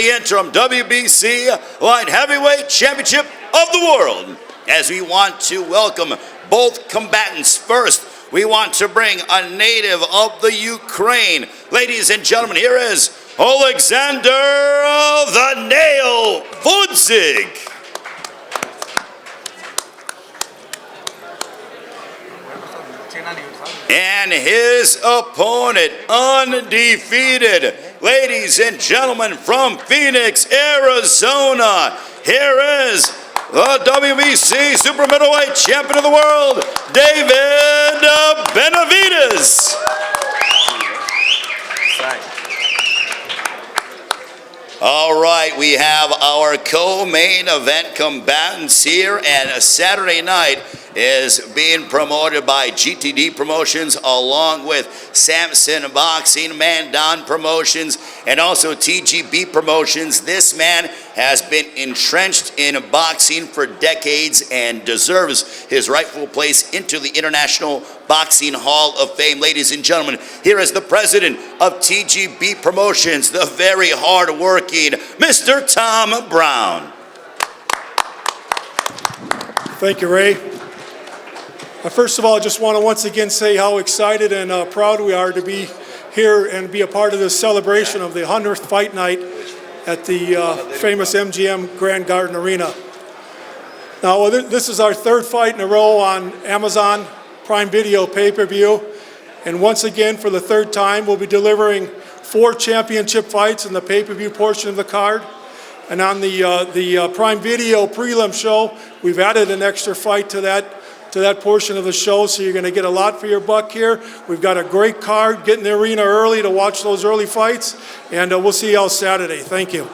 the interim WBC Light Heavyweight Championship of the World. As we want to welcome both combatants. First, we want to bring a native of the Ukraine. Ladies and gentlemen, here is Oleksandr the Nail Gvozdyk. And his opponent, undefeated. Ladies and gentlemen, from Phoenix, Arizona, here is the WBC Super Middleweight Champion of the World, Benavidez. All right, we have our co-main event combatants here, and Saturday night is being promoted by GTD Promotions along with Samson Boxing, Mandan Promotions, and also TGB Promotions. This man has been entrenched in boxing for decades and deserves his rightful place into the International Boxing Hall of Fame. Ladies and gentlemen, here is the president of TGB Promotions, the very hard-working Mr. Tom Brown. Thank you, Ray. First of all, I just want to once again say how excited and proud we are to be here and be a part of this celebration of the 100th fight night at the famous MGM Grand Garden Arena. Now, this is our third fight in a row on Amazon Prime Video pay-per-view. And once again, for the third time, we'll be delivering 4 championship fights in the pay-per-view portion of the card. And on the Prime Video prelim show, we've added an extra fight to that portion of the show, so you're going to get a lot for your buck here. We've got a great card. Get in the arena early to watch those early fights, and we'll see you all Saturday. Thank you.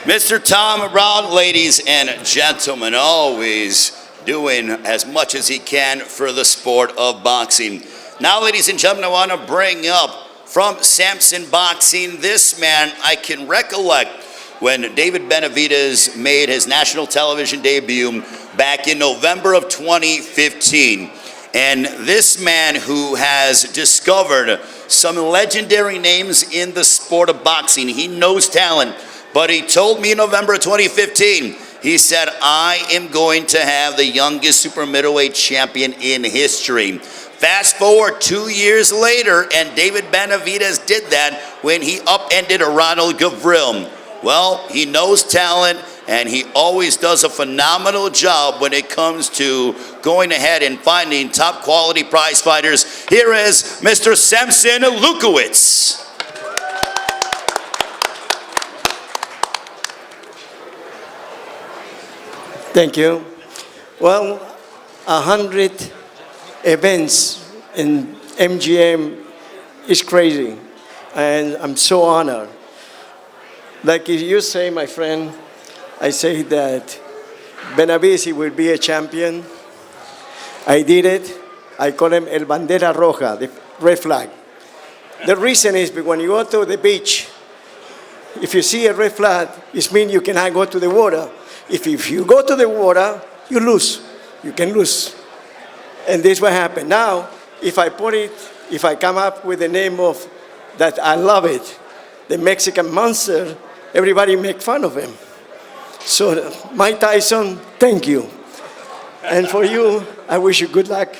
Mr. Tom Brown, ladies and gentlemen, always doing as much as he can for the sport of boxing. Now, ladies and gentlemen, I want to bring up from Samson Boxing, this man I can recollect when David Benavidez made his national television debut back in November of 2015. And this man who has discovered some legendary names in the sport of boxing, he knows talent, but he told me in November of 2015, he said, I am going to have the youngest super middleweight champion in history. Fast forward 2 years later, and David Benavidez did that when he upended Ronald Gavril. Well, he knows talent, and he always does a phenomenal job when it comes to going ahead and finding top quality prize fighters. Here is Mr. Samson Lukowitz. Thank you. Well, 100 events in MGM is crazy, and I'm so honored. Like you say, my friend, I say that Benavidez will be a champion. I did it. I call him El Bandera Roja, the red flag. The reason is because when you go to the beach, if you see a red flag, it means you cannot go to the water. If you go to the water, you lose. You can lose. And this is what happened. Now, if I come up with the name of that, I love it, the Mexican Monster, everybody make fun of him. So, Mike Tyson, thank you. And for you, I wish you good luck.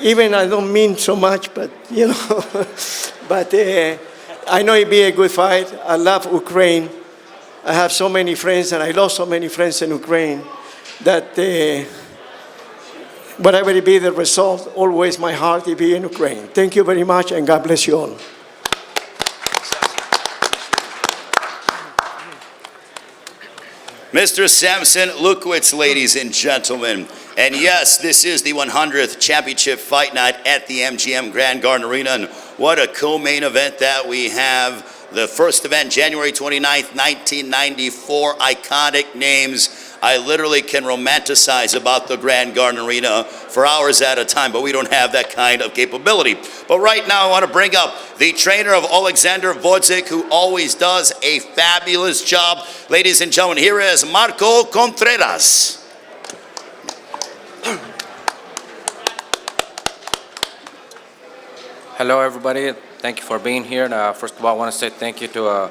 Even I don't mean so much, but, you know, but I know it'll be a good fight. I love Ukraine. I have so many friends, and I lost so many friends in Ukraine, that whatever it be the result, always my heart will be in Ukraine. Thank you very much, and God bless you all. Mr. Samson Lukowitz, ladies and gentlemen. And yes, this is the 100th championship fight night at the MGM Grand Garden Arena. And what a co-main event that we have. The first event, January 29th, 1994, iconic names. I literally can romanticize about the Grand Garden Arena for hours at a time, but we don't have that kind of capability. But right now, I want to bring up the trainer of Oleksandr Gvozdyk, who always does a fabulous job. Ladies and gentlemen, here is Marco Contreras. Hello, everybody. Thank you for being here. First of all, I want to say thank you to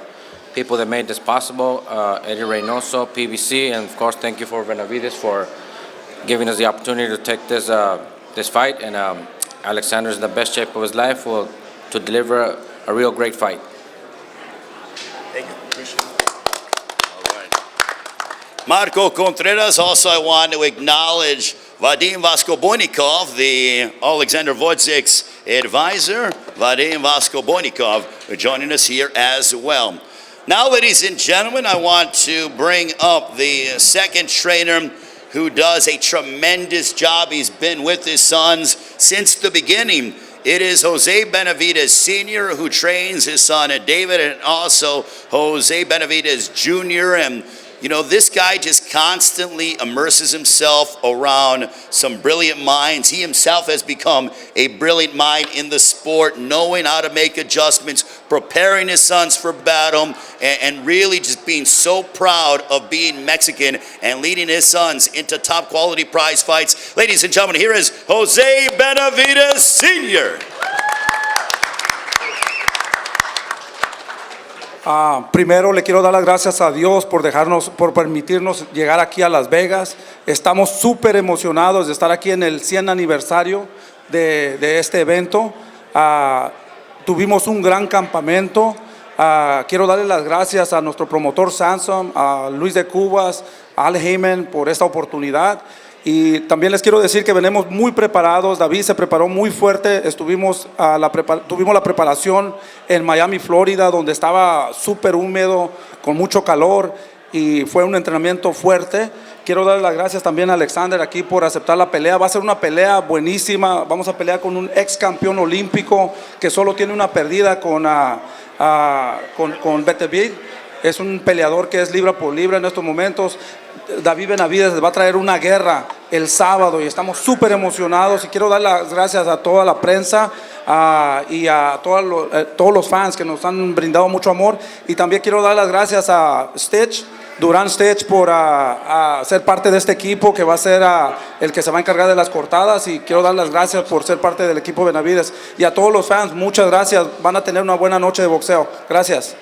people that made this possible, Eddie Reynoso, PBC, and of course, thank you for Benavidez for giving us the opportunity to take this fight. And Oleksandr is in the best shape of his life to deliver a real great fight. Thank you. Appreciate it. All right. Marco Contreras. Also, I want to acknowledge Vadim Voskoboynikov, the Oleksandr Gvozdyk's advisor. Vadim Voskoboynikov joining us here as well. Now, ladies and gentlemen, I want to bring up the second trainer who does a tremendous job. He's been with his sons since the beginning. It is Jose Benavidez Sr. who trains his son David, and also Jose Benavidez Jr. And you know, this guy just constantly immerses himself around some brilliant minds. He himself has become a brilliant mind in the sport, knowing how to make adjustments, preparing his sons for battle, and really just being so proud of being Mexican and leading his sons into top quality prize fights. Ladies and gentlemen, here is Jose Benavidez Sr. Primero le quiero dar las gracias a Dios por permitirnos llegar aquí a Las Vegas. Estamos súper emocionados de estar aquí en el 100 aniversario de este evento. Tuvimos un gran campamento. Quiero darle las gracias a nuestro promotor Samson, a Luis de Cubas, a Al Heyman por esta oportunidad. Y también les quiero decir que venimos muy preparados. David se preparó muy fuerte. Tuvimos la preparación en Miami, Florida, donde estaba súper húmedo, con mucho calor, y fue un entrenamiento fuerte. Quiero dar las gracias también a Oleksandr aquí por aceptar la pelea. Va a ser una pelea buenísima. Vamos a pelear con un ex campeón olímpico que solo tiene una perdida con Benavidez. Es un peleador que es libra por libra en estos momentos. David Benavidez va a traer una guerra el sábado y estamos súper emocionados. Y quiero dar las gracias a toda la prensa y a todos los fans que nos han brindado mucho amor. Y también quiero dar las gracias a Durán Stitch, por ser parte de este equipo que va a ser el que se va a encargar de las cortadas. Y quiero dar las gracias por ser parte del equipo Benavidez. Y a todos los fans, muchas gracias. Van a tener una buena noche de boxeo. Gracias.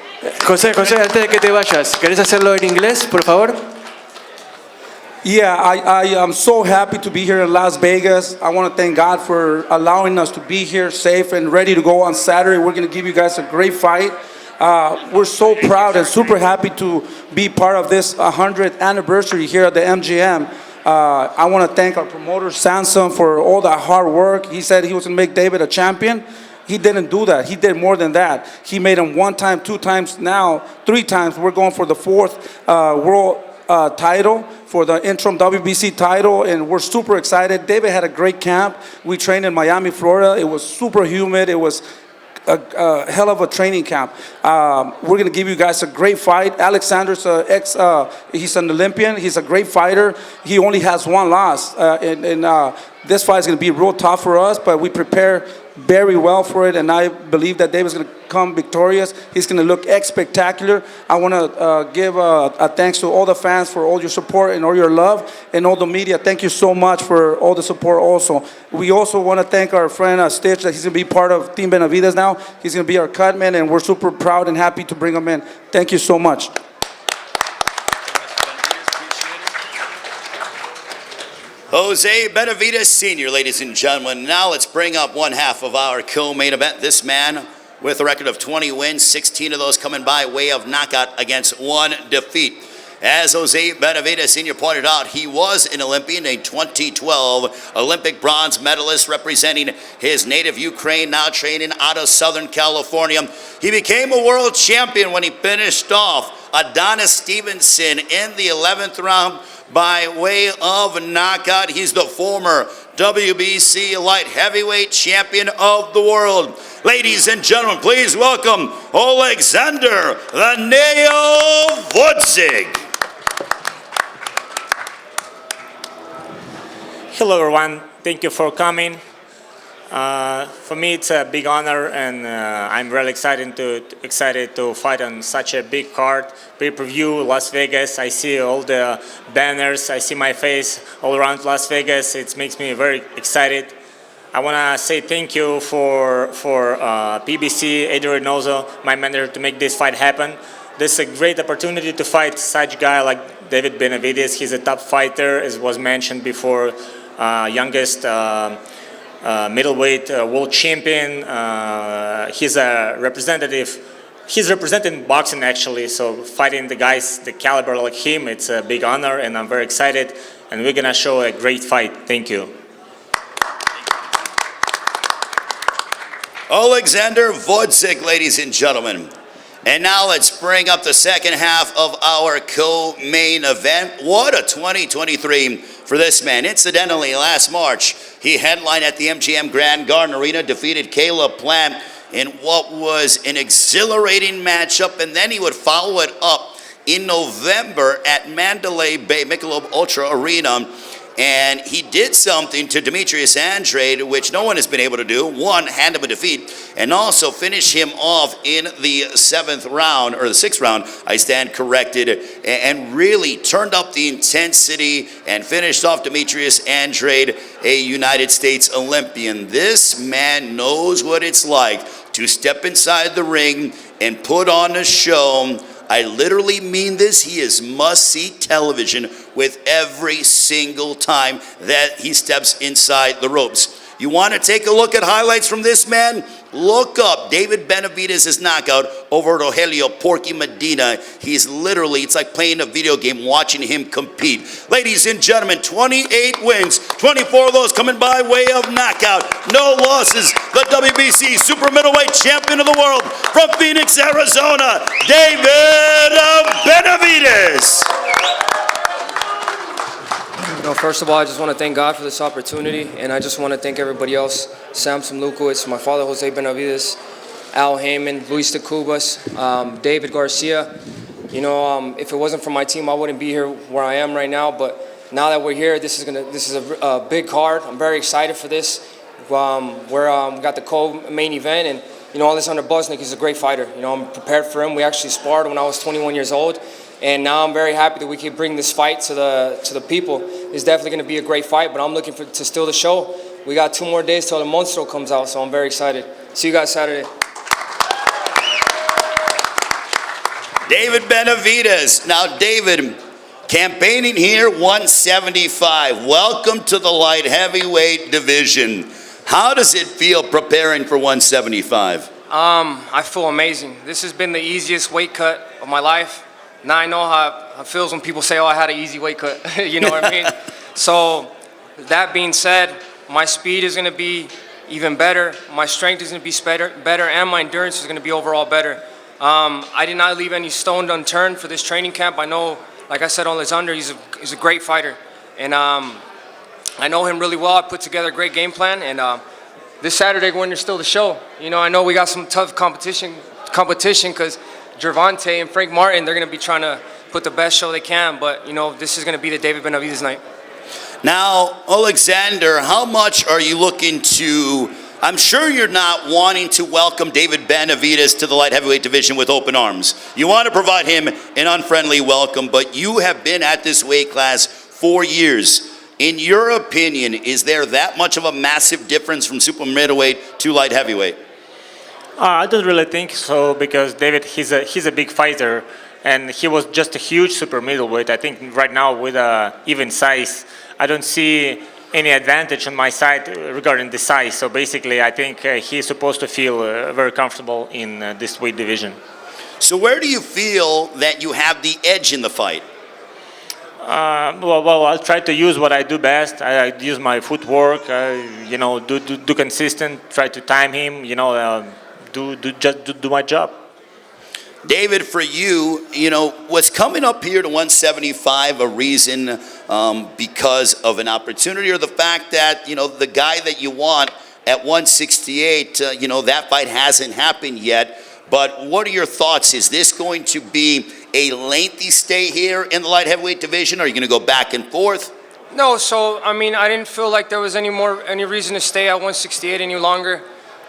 José, antes de que te vayas, ¿querés hacerlo en inglés, por favor? Yeah, I am so happy to be here in Las Vegas. I want to thank God for allowing us to be here safe and ready to go on Saturday. We're going to give you guys a great fight. We're so proud and super happy to be part of this 100th anniversary here at the MGM. I want to thank our promoter, Samson, for all that hard work. He said he was going to make David a champion. He didn't do that. He did more than that. He made him 1 time, 2 times, now 3 times. We're going for the 4th world title, for the interim WBC title, and we're super excited. David had a great camp. We trained in Miami, Florida. It was super humid. It was a hell of a training camp. We're going to give you guys a great fight. Oleksandr's he's an Olympian. He's a great fighter. He only has 1 loss. This fight is going to be real tough for us, but we prepare very well for it, and I believe that David's going to come victorious. He's going to look spectacular. I want to give a thanks to all the fans for all your support and all your love, and all the media. Thank you so much for all the support also. We also want to thank our friend Stitch, that he's going to be part of Team Benavidez now. He's going to be our cutman, and we're super proud and happy to bring him in. Thank you so much. Jose Benavidez Sr., ladies and gentlemen. Now let's bring up one half of our co-main event. This man with a record of 20 wins, 16 of those coming by way of knockout against 1 defeat. As Jose Benavidez Sr. pointed out, he was an Olympian, a 2012 Olympic bronze medalist representing his native Ukraine, now training out of Southern California. He became a world champion when he finished off Adonis Stevenson in the 11th round by way of knockout. He's the former WBC light heavyweight champion of the world. Ladies and gentlemen, please welcome Oleksandr "The Nail" Gvozdyk. Hello everyone, thank you for coming. For me it's a big honor, and I'm really excited to fight on such a big card. Pay-per-view, Las Vegas. I see all the banners, I see my face all around Las Vegas. It makes me very excited. I want to say thank you for PBC, Eddie Reynoso, my manager, to make this fight happen. This is a great opportunity to fight such a guy like David Benavidez. He's a top fighter, as was mentioned before, youngest middleweight world champion. He's a representative. He's representing boxing actually, so fighting the guys, the caliber like him, it's a big honor, and I'm very excited. And we're gonna show a great fight. Thank you. Oleksandr Gvozdyk, ladies and gentlemen. And now let's bring up the second half of our co-main event. What a 2023 for this man. Incidentally, last March, he headlined at the MGM Grand Garden Arena, defeated Caleb Plant in what was an exhilarating matchup, and then he would follow it up in November at Mandalay Bay Michelob Ultra Arena. And he did something to Demetrius Andrade, which no one has been able to do. One, hand him a defeat, and also finish him off in the sixth round, I stand corrected, and really turned up the intensity and finished off Demetrius Andrade, a United States Olympian. This man knows what it's like to step inside the ring and put on a show. I literally mean this. He is must-see television with every single time that he steps inside the ropes. You want to take a look at highlights from this man? Look up David Benavidez' knockout over Rogelio Porky Medina. He's literally, it's like playing a video game watching him compete. Ladies and gentlemen, 28 wins, 24 of those coming by way of knockout. No losses. The WBC Super Middleweight Champion of the World from Phoenix, Arizona, David Benavidez. First of all, I just want to thank God for this opportunity, and I just want to thank everybody else. Samson Lukowicz, my father, Jose Benavidez, Al Heyman, Luis de Cubas, David Garcia. If it wasn't for my team, I wouldn't be here where I am right now. But now that we're here, this is a big card. I'm very excited for this. We got the co-main event, and Oleksandr Gvozdyk is a great fighter. I'm prepared for him. We actually sparred when I was 21 years old. And now I'm very happy that we can bring this fight to the people. It's definitely going to be a great fight, but I'm looking to steal the show. We got 2 more days till the Monstro comes out, so I'm very excited. See you guys Saturday. David Benavidez. Now, David, campaigning here, 175. Welcome to the light heavyweight division. How does it feel preparing for 175? I feel amazing. This has been the easiest weight cut of my life. Now I know how it feels when people say, oh, I had an easy weight cut. You know what I mean? So that being said, my speed is going to be even better. My strength is going to be better, and my endurance is going to be overall better. I did not leave any stone unturned for this training camp. I know, like I said, Oleksandr, he's a great fighter. And I know him really well. I put together a great game plan. And this Saturday, when there's still the show, I know we got some tough competition because Gervonta and Frank Martin, they're going to be trying to put the best show they can. But, this is going to be the David Benavidez night. Now, Oleksandr, how much are you looking to... I'm sure you're not wanting to welcome David Benavidez to the light heavyweight division with open arms. You want to provide him an unfriendly welcome, but you have been at this weight class 4 years. In your opinion, is there that much of a massive difference from super middleweight to light heavyweight? I don't really think so, because David, he's a big fighter, and he was just a huge super middleweight. I think right now with even size, I don't see any advantage on my side regarding the size. So basically, I think he's supposed to feel very comfortable in this weight division. So where do you feel that you have the edge in the fight? Well, I'll try to use what I do best. I use my footwork, do consistent, try to time him, do my job. David, for you, was coming up here to 175 a reason because of an opportunity, or the fact that, the guy that you want at 168, that fight hasn't happened yet? But what are your thoughts? Is this going to be a lengthy stay here in the light heavyweight division? Are you going to go back and forth? No, I didn't feel like there was any reason to stay at 168 any longer.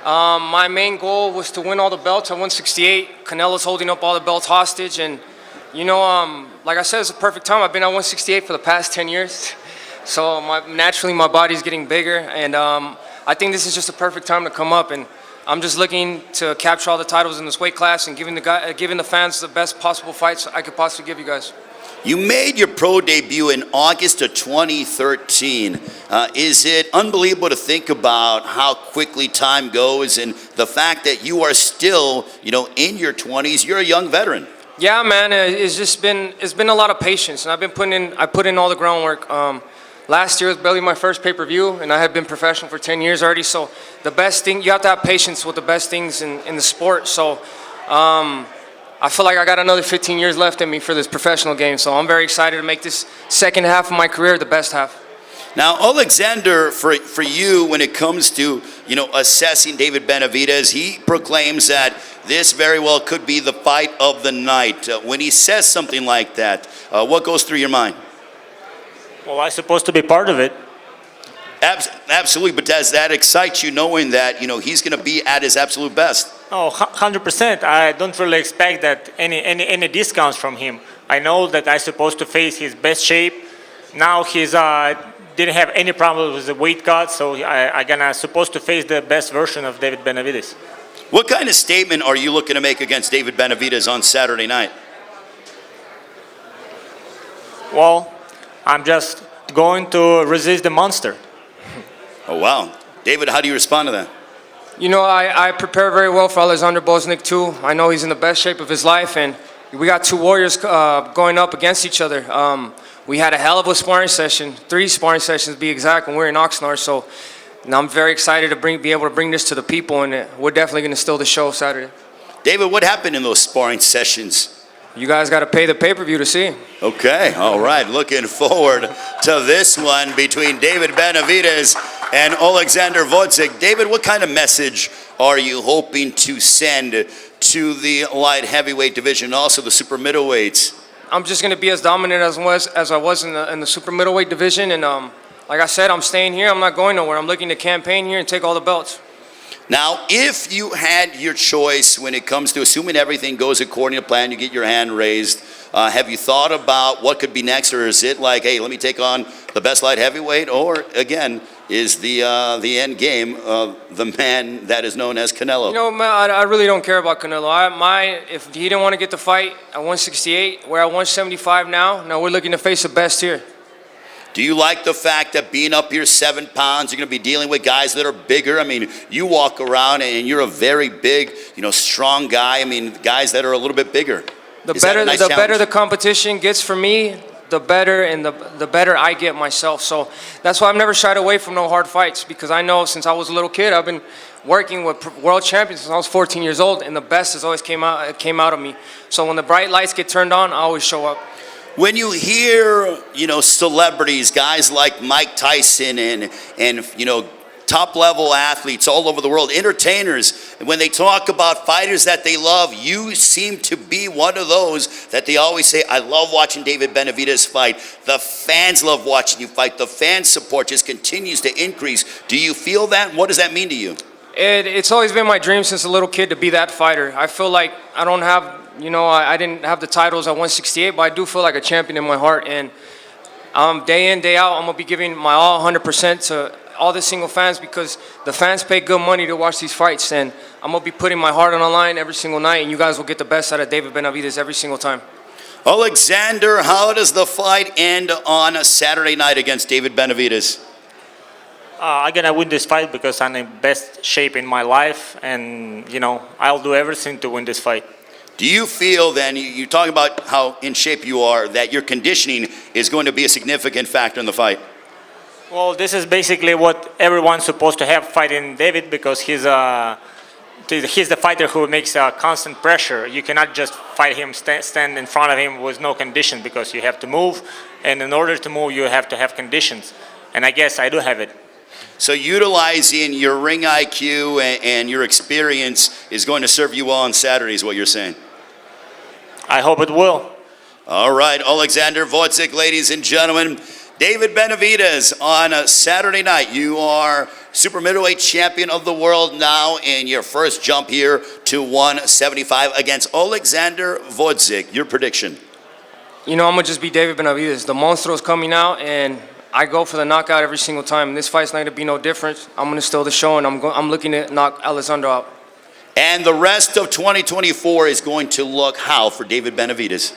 My main goal was to win all the belts at 168. Canelo's holding up all the belts hostage, and like I said, it's a perfect time. I've been at 168 for the past 10 years, so naturally my body's getting bigger, and I I think this is just a perfect time to come up, and I'm just looking to capture all the titles in this weight class and giving the fans the best possible fights I could possibly give you guys. You made your pro debut in August of 2013. Is it unbelievable to think about how quickly time goes and the fact that you are still, in your 20s? You're a young veteran. Yeah, man, it's been a lot of patience, and I put in all the groundwork. Last year was barely my first pay-per-view, and I had been professional for 10 years already. So the best thing, you have to have patience with the best things in the sport. So I feel like I got another 15 years left in me for this professional game. So I'm very excited to make this second half of my career the best half. Now, Oleksandr, for you, when it comes to, assessing David Benavidez, he proclaims that this very well could be the fight of the night. When he says something like that, what goes through your mind? Well, I'm supposed to be part of it. Absolutely, but does that excite you knowing that, he's going to be at his absolute best? Oh, 100%. I don't really expect that any discounts from him. I know that I'm supposed to face his best shape. Now he's didn't have any problem with the weight cut, so I'm supposed to face the best version of David Benavidez. What kind of statement are you looking to make against David Benavidez on Saturday night? Well, I'm just going to resist the monster. Oh, wow. David, how do you respond to that? I prepare very well for Oleksandr Gvozdyk too. I know he's in the best shape of his life, and we got two warriors going up against each other. We had a hell of a sparring session, 3 sparring sessions to be exact, when we were in Oleksandr. So I'm very excited to be able to bring this to the people, and we're definitely going to steal the show Saturday. David, what happened in those sparring sessions? You guys got to pay the pay-per-view to see. Okay, all right. Looking forward to this one between David Benavidez and Oleksandr Gvozdyk. David, what kind of message are you hoping to send to the light heavyweight division and also the super middleweights? I'm just going to be as dominant as I was in the super middleweight division. And like I said, I'm staying here. I'm not going nowhere. I'm looking to campaign here and take all the belts. Now, if you had your choice when it comes to assuming everything goes according to plan, you get your hand raised, have you thought about what could be next? Or is it like, hey, let me take on the best light heavyweight? Or, again, is the end game the man that is known as Canelo? Man, I really don't care about Canelo. If he didn't want to get the fight at 168, we're at 175 now. Now we're looking to face the best here. Do you like the fact that being up here 7 pounds, you're going to be dealing with guys that are bigger? I mean, you walk around and you're a very big, strong guy. I mean, guys that are a little bit bigger. The better the competition gets for me, the better and the better I get myself. So that's why I've never shied away from no hard fights, because I know since I was a little kid, I've been working with world champions since I was 14 years old, and the best has always came out of me. So when the bright lights get turned on, I always show up. When you hear, celebrities, guys like Mike Tyson and top-level athletes all over the world, entertainers, and when they talk about fighters that they love, you seem to be one of those that they always say, I love watching David Benavidez fight. The fans love watching you fight. The fan support just continues to increase. Do you feel that? What does that mean to you? It's always been my dream since a little kid to be that fighter. I feel like I don't have, I didn't have the titles at 168, but I do feel like a champion in my heart. And day in, day out, I'm going to be giving my all 100% to all the single fans, because the fans pay good money to watch these fights. And I'm going to be putting my heart on the line every single night, and you guys will get the best out of David Benavidez every single time. Oleksandr, how does the fight end on a Saturday night against David Benavidez? I'm going to win this fight because I'm in the best shape in my life, and, I'll do everything to win this fight. Do you feel then, you talk about how in shape you are, that your conditioning is going to be a significant factor in the fight? Well, this is basically what everyone's supposed to have fighting David, because he's the fighter who makes constant pressure. You cannot just fight him, stand in front of him with no condition, because you have to move, and in order to move, you have to have conditions. And I guess I do have it. So utilizing your ring IQ and your experience is going to serve you well on Saturday, is what you're saying? I hope it will. All right, Oleksandr Gvozdyk, ladies and gentlemen. David Benavidez on a Saturday night. You are super middleweight champion of the world now in your first jump here to 175 against Oleksandr Gvozdyk. Your prediction? I'm going to just be David Benavidez. The monster is coming out, and I go for the knockout every single time. This fight's not going to be no different. I'm going to steal the show, and I'm looking to knock Oleksandr out. And the rest of 2024 is going to look how for David Benavidez?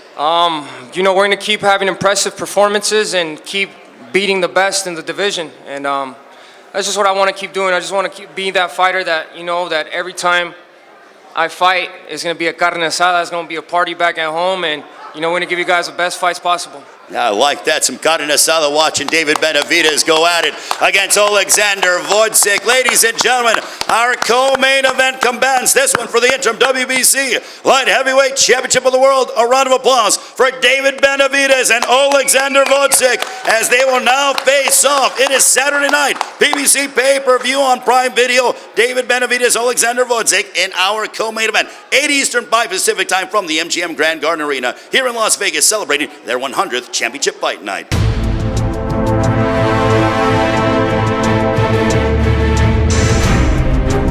You know, we're going to keep having impressive performances and keep beating the best in the division. And that's just what I want to keep doing. I just want to keep being that fighter that, you know, that every time I fight, it's going to be a carne asada. It's going to be a party back at home. And, you know, we're going to give you guys the best fights possible. Yeah, I like that. Some carne asada watching David Benavidez go at it against Oleksandr Gvozdyk. Ladies and gentlemen, our co-main event combatants. This one for the interim WBC Light Heavyweight Championship of the World. A round of applause for David Benavidez and Oleksandr Gvozdyk as they will now face off. It is Saturday night, PBC pay-per-view on Prime Video. David Benavidez, Oleksandr Gvozdyk in our co-main event. 8 Eastern, 5 Pacific time from the MGM Grand Garden Arena here in Las Vegas, celebrating their 100th championship fight night.